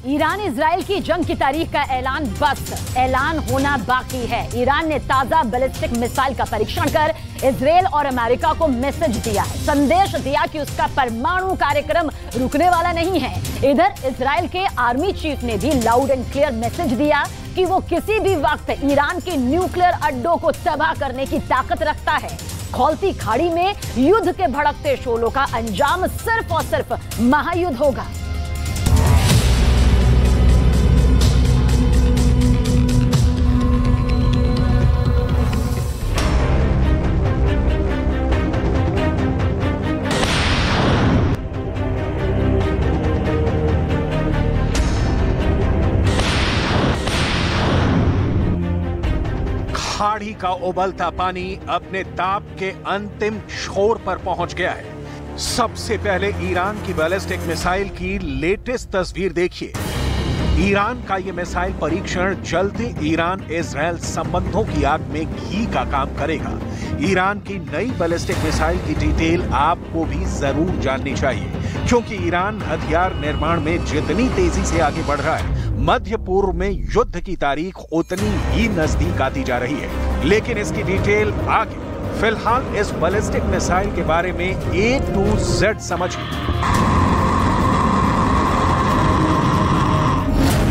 Iran Israel की जंग की तारीख का ऐलान बस ऐलान होना बाकी है। ईरान ने ताजा बैलिस्टिक मिसाइल का परीक्षण कर इजराइल और अमेरिका को मैसेज दिया है, संदेश दिया कि उसका परमाणु कार्यक्रम रुकने वाला नहीं है। इधर इजराइल के आर्मी चीफ ने भी लाउड एंड क्लियर मैसेज दिया कि वो किसी भी वक्त ईरान के न्यूक्लियर अड्डों को तबाह करने की ताकत रखता है। खौलती खाड़ी में युद्ध के भड़कते शोलों का अंजाम सिर्फ और सिर्फ महायुद्ध होगा। खाड़ी का उबलता पानी अपने ताप के अंतिम छोर पर पहुंच गया है। सबसे पहले ईरान की बैलिस्टिक मिसाइल की लेटेस्ट तस्वीर देखिए। ईरान का यह मिसाइल परीक्षण जलते ईरान इजराइल संबंधों की आग में घी का काम करेगा। ईरान की नई बैलिस्टिक मिसाइल की डिटेल आपको भी जरूर जाननी चाहिए, क्योंकि ईरान हथियार निर्माण में जितनी तेजी से आगे बढ़ रहा है, मध्य पूर्व में युद्ध की तारीख उतनी ही नजदीक आती जा रही है। लेकिन इसकी डिटेल आगे। फिलहाल इस बैलिस्टिक मिसाइल के बारे में A to Z समझिए।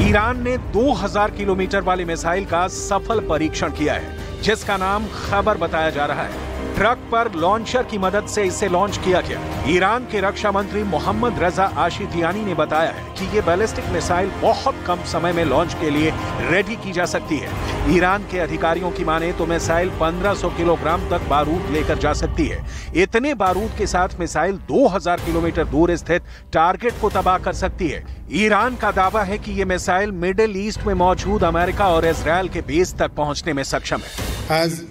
ईरान ने 2000 किलोमीटर वाली मिसाइल का सफल परीक्षण किया है, जिसका नाम खैबर बताया जा रहा है। ट्रक पर लॉन्चर की मदद से इसे लॉन्च किया गया। ईरान के रक्षा मंत्री मोहम्मद रजा आशितियानी ने बताया है कि ये बैलिस्टिक मिसाइल बहुत कम समय में लॉन्च के लिए रेडी की जा सकती है। ईरान के अधिकारियों की माने तो मिसाइल 1500 किलोग्राम तक बारूद लेकर जा सकती है। इतने बारूद के साथ मिसाइल 2000 किलोमीटर दूर स्थित टारगेट को तबाह कर सकती है। ईरान का दावा है कि ये मिसाइल मिडिल ईस्ट में मौजूद अमेरिका और इजराइल के बेस तक पहुंचने में सक्षम है।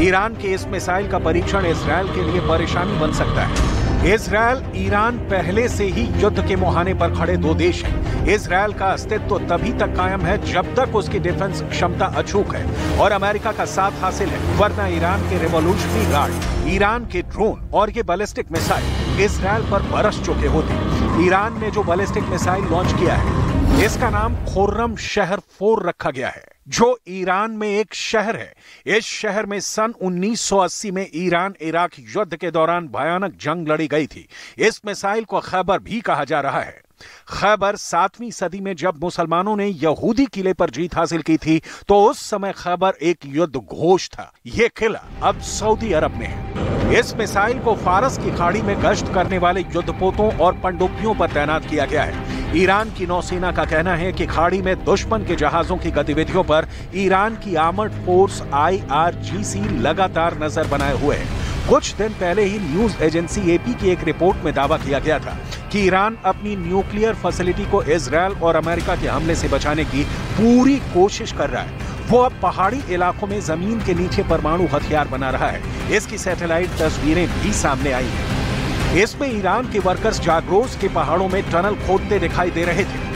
ईरान के इस मिसाइल का परीक्षण इजराइल के लिए परेशानी बन सकता है। इजराइल ईरान पहले से ही युद्ध के मुहाने पर खड़े दो देश हैं। इजराइल का अस्तित्व तभी तक कायम है जब तक उसकी डिफेंस क्षमता अचूक है और अमेरिका का साथ हासिल है, वरना ईरान के रेवोल्यूशनरी गार्ड, ईरान के ड्रोन और ये बैलिस्टिक मिसाइल इजराइल पर बरस चुके होते। ईरान ने जो बैलिस्टिक मिसाइल लॉन्च किया है, इसका नाम खुर्रम शहर 4 रखा गया है, जो ईरान में एक शहर है। इस शहर में सन 1980 में ईरान इराक युद्ध के दौरान भयानक जंग लड़ी गई थी। इस मिसाइल को खैबर भी कहा जा रहा है। खैबर 7वीं सदी में जब मुसलमानों ने यहूदी किले पर जीत हासिल की थी, तो उस समय खैबर एक युद्ध घोष था। यह किला अब सऊदी अरब में है। इस मिसाइल को फारस की खाड़ी में गश्त करने वाले युद्धपोतों और पनडुब्बियों पर तैनात किया गया है। ईरान की नौसेना का कहना है कि खाड़ी में दुश्मन के जहाजों की गतिविधियों पर ईरान की आर्मर्ड फोर्स IRGC लगातार नजर बनाए हुए है। कुछ दिन पहले ही न्यूज एजेंसी AP की एक रिपोर्ट में दावा किया गया था कि ईरान अपनी न्यूक्लियर फैसिलिटी को इजराइल और अमेरिका के हमले से बचाने की पूरी कोशिश कर रहा है। वो अब पहाड़ी इलाकों में जमीन के नीचे परमाणु हथियार बना रहा है। इसकी सैटेलाइट तस्वीरें भी सामने आई हैं। इसमें ईरान के वर्कर्स जाग्रोस के पहाड़ों में टनल खोदते दिखाई दे रहे थे।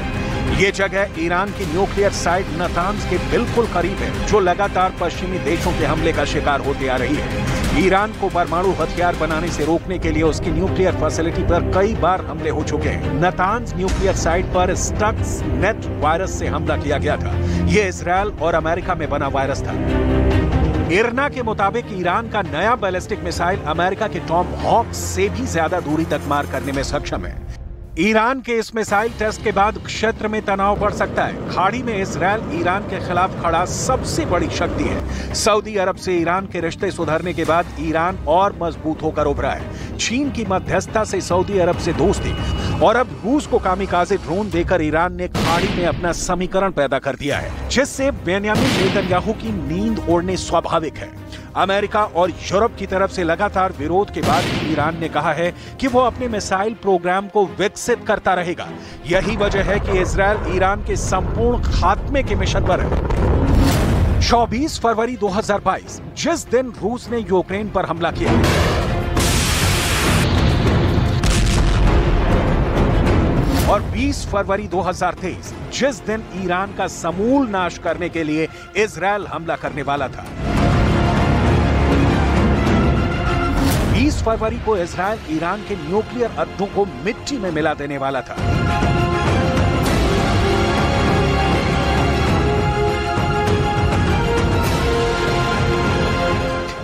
ये जगह ईरान की न्यूक्लियर साइट नातांज के बिल्कुल करीब है, जो लगातार पश्चिमी देशों के हमले का शिकार होते आ रही है। ईरान को परमाणु हथियार बनाने से रोकने के लिए उसकी न्यूक्लियर फैसिलिटी पर कई बार हमले हो चुके हैं। नातांज न्यूक्लियर साइट पर स्टक्सनेट वायरस से हमला किया गया था। यह इजराइल और अमेरिका में बना वायरस था। इरना के मुताबिक ईरान का नया बैलिस्टिक मिसाइल अमेरिका के टॉमहॉक से भी ज्यादा दूरी तक मार करने में सक्षम है। ईरान के इस मिसाइल टेस्ट के बाद क्षेत्र में तनाव बढ़ सकता है। खाड़ी में इजराइल ईरान के खिलाफ खड़ा सबसे बड़ी शक्ति है। सऊदी अरब से ईरान के रिश्ते सुधरने के बाद ईरान और मजबूत होकर उभरा है। चीन की मध्यस्थता से सऊदी अरब से दोस्ती और अब रूस को कामिकाज़े ड्रोन देकर ईरान ने खाड़ी में अपना समीकरण पैदा कर दिया है, जिससे बेन्यामिन नेतन्याहू की नींद उड़नी स्वाभाविक है। अमेरिका और यूरोप की तरफ से लगातार विरोध के बाद ईरान ने कहा है कि वो अपने मिसाइल प्रोग्राम को विकसित करता रहेगा। यही वजह है कि इजरायल ईरान के संपूर्ण खात्मे के मिशन पर है। 24 फरवरी 2022 जिस दिन रूस ने यूक्रेन पर हमला किया और 20 फरवरी 2023 जिस दिन ईरान का समूल नाश करने के लिए इजरायल हमला करने वाला था। 20 फरवरी को इजरायल ईरान के न्यूक्लियर अड्डों को मिट्टी में मिला देने वाला था।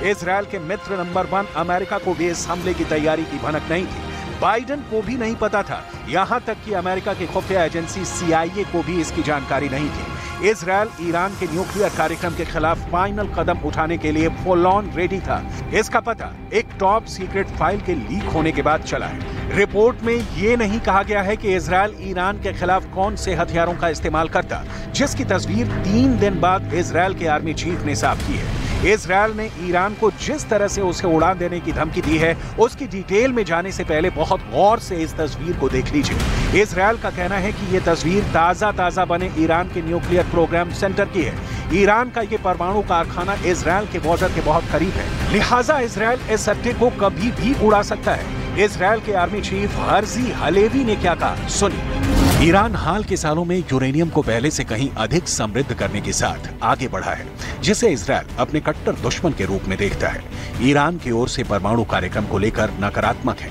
इजरायल के मित्र नंबर 1 अमेरिका को भी इस हमले की तैयारी की भनक नहीं थी। बाइडेन को भी नहीं पता था, यहां तक कि अमेरिका की खुफिया एजेंसी CIA को भी इसकी जानकारी नहीं थी। इजरायल ईरान के न्यूक्लियर कार्यक्रम के खिलाफ फाइनल कदम उठाने के लिए फुल ऑन रेडी था। इसका पता एक टॉप सीक्रेट फाइल के लीक होने के बाद चला है। रिपोर्ट में यह नहीं कहा गया है कि इजरायल ईरान के खिलाफ कौन से हथियारों का इस्तेमाल करता, जिसकी तस्वीर 3 दिन बाद इजरायल के आर्मी चीफ ने साफ की है। इजरायल ने ईरान को जिस तरह से उसे उड़ान देने की धमकी दी है, उसकी डिटेल में जाने से पहले बहुत गौर से इस तस्वीर को देख लीजिए। इजरायल का कहना है कि यह तस्वीर ताजा बने ईरान के न्यूक्लियर प्रोग्राम सेंटर की है। ईरान का यह परमाणु कारखाना इजरायल के बॉर्डर के बहुत करीब है, लिहाजा इजरायल इस अड्डे को कभी भी उड़ा सकता है। इजरायल के आर्मी चीफ हर्जी हलेवी ने क्या कहा, सुनिए। ईरान हाल के सालों में यूरेनियम को पहले से कहीं अधिक समृद्ध करने के साथ आगे बढ़ा है, जिसे इजरायल अपने कट्टर दुश्मन के रूप में देखता है। ईरान की ओर से परमाणु कार्यक्रम को लेकर नकारात्मक है,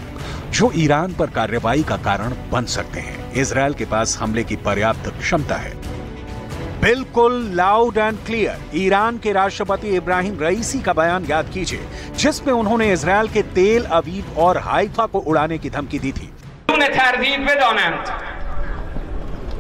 जो ईरान पर कार्रवाई का कारण बन सकते हैं। इजरायल के पास हमले की पर्याप्त क्षमता है। बिल्कुल लाउड एंड क्लियर ईरान के राष्ट्रपति इब्राहिम रईसी का बयान याद कीजिए, जिसमें उन्होंने इजरायल के तेल अवीव और हाइफा को उड़ाने की धमकी दी थी।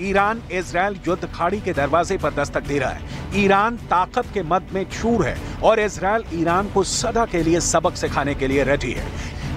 ईरान इजरायल युद्ध खाड़ी के दरवाजे पर दस्तक दे रहा है। ईरान ताकत के मद में चूर है और इजरायल ईरान को सदा के लिए सबक सिखाने के लिए रेडी है।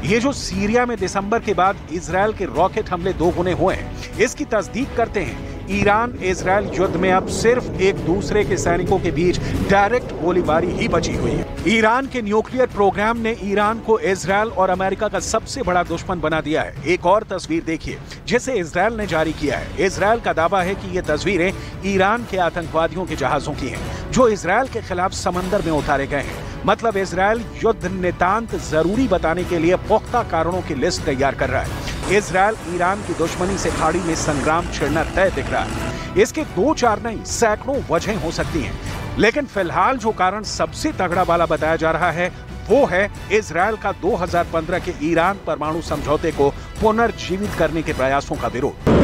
ये जो सीरिया में दिसंबर के बाद इजरायल के रॉकेट हमले 2 गुने हुए हैं, इसकी तस्दीक करते हैं। ईरान इजरायल युद्ध में अब सिर्फ एक दूसरे के सैनिकों के बीच डायरेक्ट गोलीबारी ही बची हुई है। ईरान के न्यूक्लियर प्रोग्राम ने ईरान को इजरायल और अमेरिका का सबसे बड़ा दुश्मन बना दिया है। एक और तस्वीर देखिए, जिसे इजरायल ने जारी किया है। इजरायल का दावा है कि ये तस्वीरें ईरान के आतंकवादियों के जहाजों की हैं, जो इजरायल के खिलाफ समंदर में उतारे गए हैं। मतलब इजरायल युद्ध नितांत जरूरी बताने के लिए पुख्ता कारणों की लिस्ट तैयार कर रहा है। इजरायल ईरान की दुश्मनी से खाड़ी में संग्राम छिड़ना तय दिख रहा है। इसके 2-4 नहीं, सैकड़ों वजहें हो सकती हैं, लेकिन फिलहाल जो कारण सबसे तगड़ा वाला बताया जा रहा है, वो है इजरायल का 2015 के ईरान परमाणु समझौते को पुनर्जीवित करने के प्रयासों का विरोध।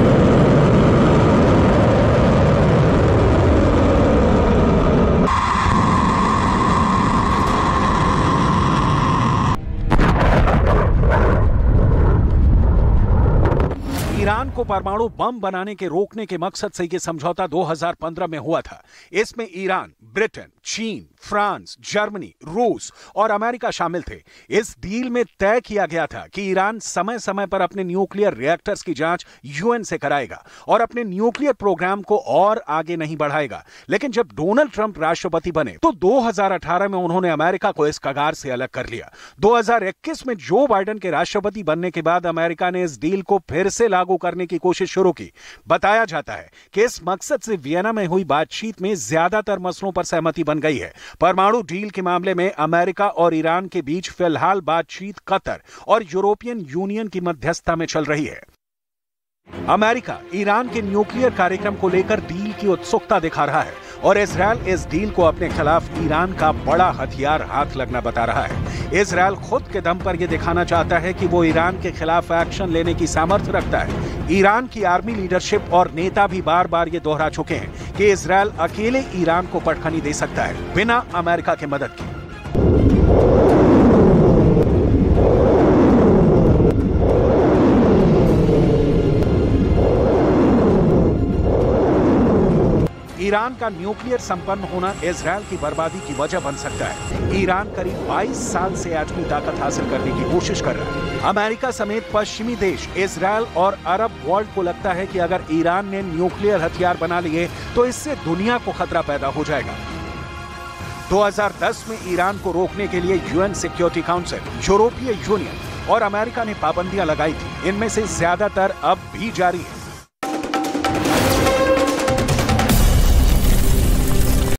ईरान को परमाणु बम बनाने के रोकने के मकसद से यह समझौता 2015 में हुआ था। इसमें ईरान, ब्रिटेन, चीन, फ्रांस, जर्मनी, रूस और अमेरिका शामिल थे। इस डील में तय किया गया था कि ईरान समय समय पर अपने न्यूक्लियर रिएक्टर्स की जांच यूएन से कराएगा और अपने न्यूक्लियर प्रोग्राम को और आगे नहीं बढ़ाएगा। लेकिन जब डोनाल्ड ट्रंप राष्ट्रपति बने तो 2018 में उन्होंने अमेरिका को इस कगार से अलग कर लिया। 2021 में जो बाइडेन के राष्ट्रपति बनने के बाद अमेरिका ने इस डील को फिर से लागू करने की कोशिश शुरू की। बताया जाता है कि इस मकसद से वियना में हुई बातचीत में ज्यादातर मसलों पर सहमति बन गई है। परमाणु डील के मामले में अमेरिका और ईरान के बीच फिलहाल बातचीत कतर और यूरोपियन यूनियन की मध्यस्थता में चल रही है। अमेरिका ईरान के न्यूक्लियर कार्यक्रम को लेकर डील की उत्सुकता दिखा रहा है और इजरायल इस डील को अपने खिलाफ ईरान का बड़ा हथियार हाथ लगना बता रहा है। इजरायल खुद के दम पर यह दिखाना चाहता है कि वो ईरान के खिलाफ एक्शन लेने की सामर्थ्य रखता है। ईरान की आर्मी लीडरशिप और नेता भी बार बार ये दोहरा चुके हैं कि इजरायल अकेले ईरान को पटखनी दे सकता है, बिना अमेरिका की मदद के। ईरान का न्यूक्लियर संपन्न होना इजरायल की बर्बादी की वजह बन सकता है। ईरान करीब 22 साल से एटमी ताकत हासिल करने की कोशिश कर रहा है। अमेरिका समेत पश्चिमी देश, इजरायल और अरब वर्ल्ड को लगता है कि अगर ईरान ने न्यूक्लियर हथियार बना लिए तो इससे दुनिया को खतरा पैदा हो जाएगा। 2010 में ईरान को रोकने के लिए यूएन सिक्योरिटी काउंसिल, यूरोपीय यूनियन और अमेरिका ने पाबंदियां लगाई थी। इनमें से ज्यादातर अब भी जारी है।